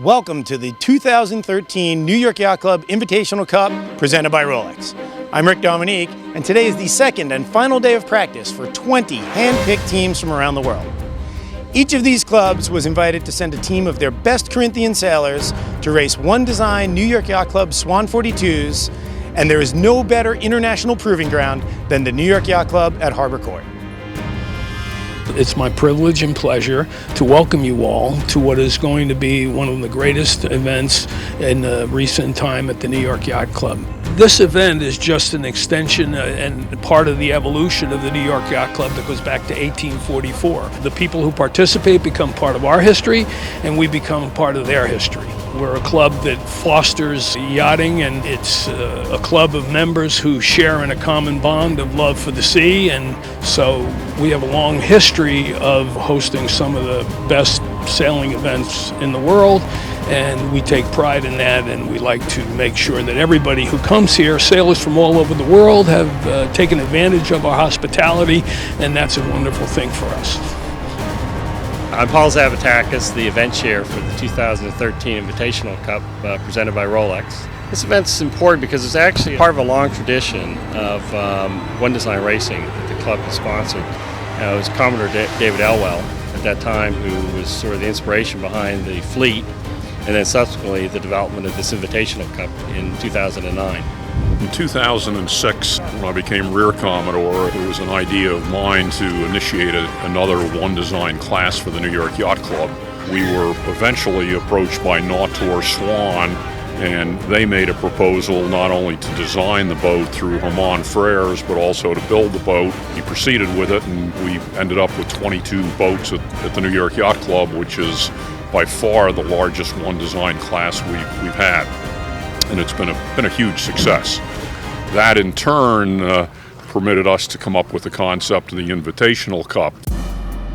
Welcome to the 2013 New York Yacht Club Invitational Cup presented by Rolex. I'm Rick Dominique, and today is the second and final day of practice for 20 hand-picked teams from around the world. Each of these clubs was invited to send a team of their best Corinthian sailors to race one design New York Yacht Club Swan 42s, and there is no better international proving ground than the New York Yacht Club at Harbor Court. It's my privilege and pleasure to welcome you all to what is going to be one of the greatest events in recent time at the New York Yacht Club. This event is just an extension and part of the evolution of the New York Yacht Club that goes back to 1844. The people who participate become part of our history, and we become part of their history. We're a club that fosters yachting, and it's a club of members who share in a common bond of love for the sea, and so we have a long history of hosting some of the best sailing events in the world, and we take pride in that, and we like to make sure that everybody who comes here, sailors from all over the world, have taken advantage of our hospitality, and that's a wonderful thing for us. I'm Paul Zavatakis, the event chair for the 2013 Invitational Cup presented by Rolex. This event's important because it's actually part of a long tradition of one design racing that the club has sponsored. It was Commodore David Elwell at that time who was sort of the inspiration behind the fleet, and then subsequently the development of this Invitational Cup in 2009. In 2006, when I became Rear Commodore, it was an idea of mine to initiate another one design class for the New York Yacht Club. We were eventually approached by Swan, and they made a proposal not only to design the boat through Herman Freres, but also to build the boat. He proceeded with it, and we ended up with 22 boats at the New York Yacht Club, which is by far the largest one design class we've had. And it's been a huge success. That in turn permitted us to come up with the concept of the Invitational Cup.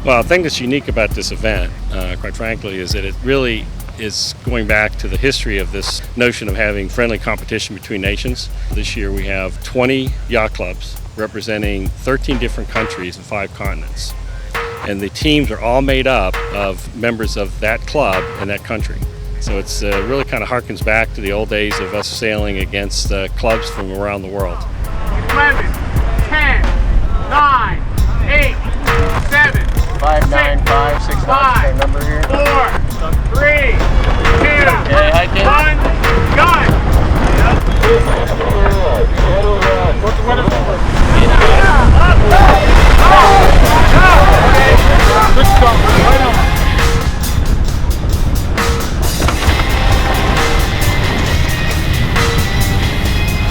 Well, the thing that's unique about this event, quite frankly, is that it really is going back to the history of this notion of having friendly competition between nations. This year we have 20 yacht clubs representing 13 different countries and 5 continents. And the teams are all made up of members of that club and that country. So it's really kind of harkens back to the old days of us sailing against clubs from around the world. 11, 10, 9, 8, 7, 5, 9, 5, 6, 5, number here. 4, 3, 2, 1, gun!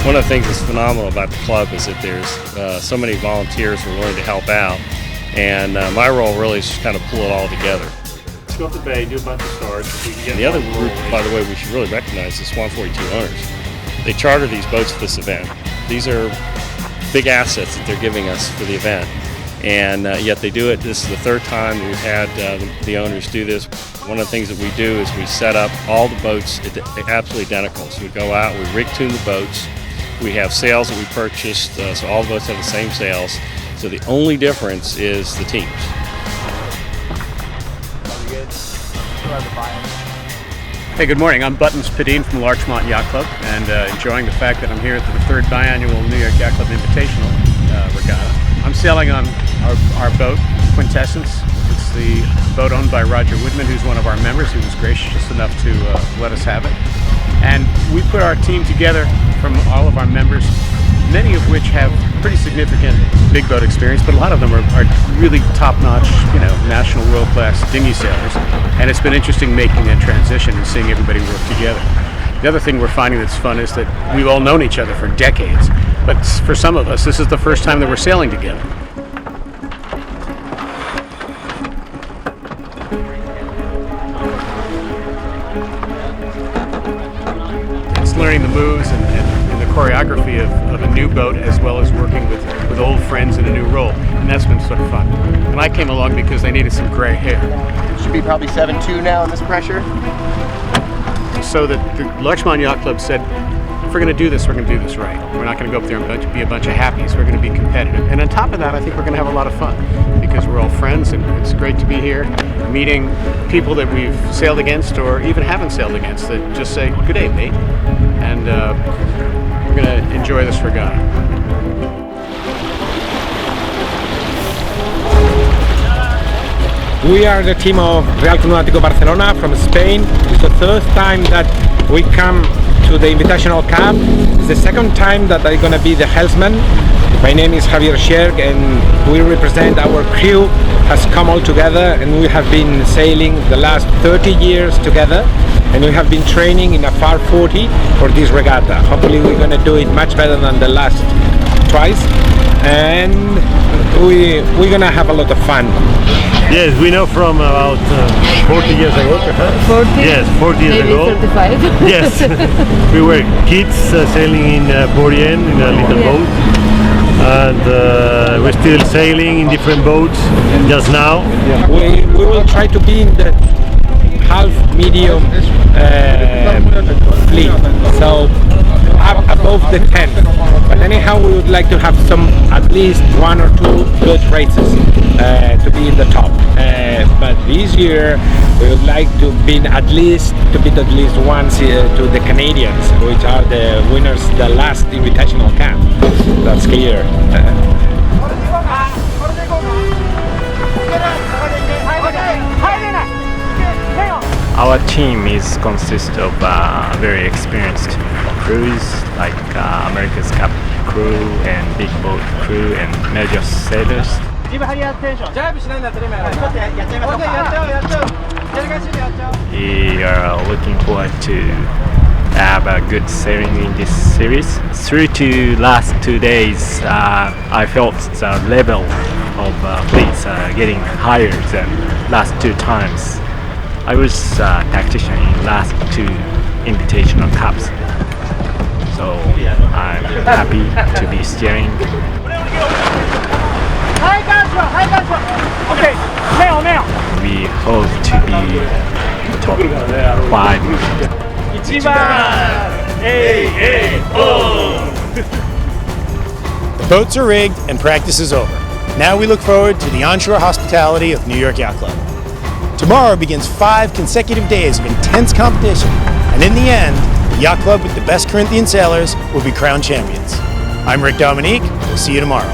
One of the things that's phenomenal about the club is that there's so many volunteers who are willing to help out, and my role really is to kind of pull it all together. Let's go up the bay, do a bunch of stars. And the other group, by the way, we should really recognize the Swan 42 owners. They charter these boats for this event. These are big assets that they're giving us for the event, and yet they do it. This is the third time we've had the owners do this. One of the things that we do is we set up all the boats absolutely identical. So we go out, we rig tune the boats. We have sails that we purchased, so all the boats have the same sails. So the only difference is the teams. Hey, good morning. I'm Buttons Padine from Larchmont Yacht Club, and enjoying the fact that I'm here at the 3rd biannual New York Yacht Club Invitational Regatta. I'm sailing on our boat, Quintessence. It's the boat owned by Roger Woodman, who's one of our members, who was gracious enough to let us have it. And we put our team together from all of our members, many of which have pretty significant big boat experience, but a lot of them are really top-notch, national world-class dinghy sailors. And it's been interesting making that transition and seeing everybody work together. The other thing we're finding that's fun is that we've all known each other for decades, but for some of us, this is the first time that we're sailing together. Learning the moves and the choreography of a new boat, as well as working with old friends in a new role, and that's been sort of fun. And I came along because they needed some gray hair. It should be probably 7-2 now in this pressure. So the Larchmont Yacht Club said, if we're going to do this, we're going to do this right. We're not going to go up there and be a bunch of happies. We're going to be competitive. And on top of that, I think we're going to have a lot of fun because we're all friends and it's great to be here. here, meeting people that we've sailed against or even haven't sailed against that just say, "Good day, mate," and we're going to enjoy this regatta. We are the team of Real Club Náutico Barcelona from Spain. It's the third time that we come to the Invitational Cup. It's the second time that I'm going to be the helmsman. My name is Javier Scherg and we represent our crew has come all together, and we have been sailing the last 30 years together, and we have been training in a FAR 40 for this regatta. Hopefully we're going to do it much better than the last twice, and we're going to have a lot of fun. Yes, we know from about 40 years ago, perhaps. 40? Yes, 40 years Maybe ago. 35. Yes, we were kids sailing in Borien in a little boat, and we're still sailing in different boats just now. We will try to be in the half medium fleet, so up above the 10. But anyhow, we would like to have at least one or two good races to be in the top. But this year we would like to beat at least once to the Canadians, which are the winners the last Invitational Cup. That's clear. Our team consists of very experienced crews like America's Cup crew and big boat crew and major sailors. We are looking forward to have a good sailing in this series. Through to last 2 days, I felt the level of fleets getting higher than last 2 times. I was tactician in last 2 Invitational Cups, so I'm happy to be steering. Okay, now. We hope to be top 5. The boats are rigged and practice is over. Now we look forward to the onshore hospitality of New York Yacht Club. Tomorrow begins 5 consecutive days of intense competition, and in the end, the yacht club with the best Corinthian sailors will be crowned champions. I'm Rick Dominique. We'll see you tomorrow.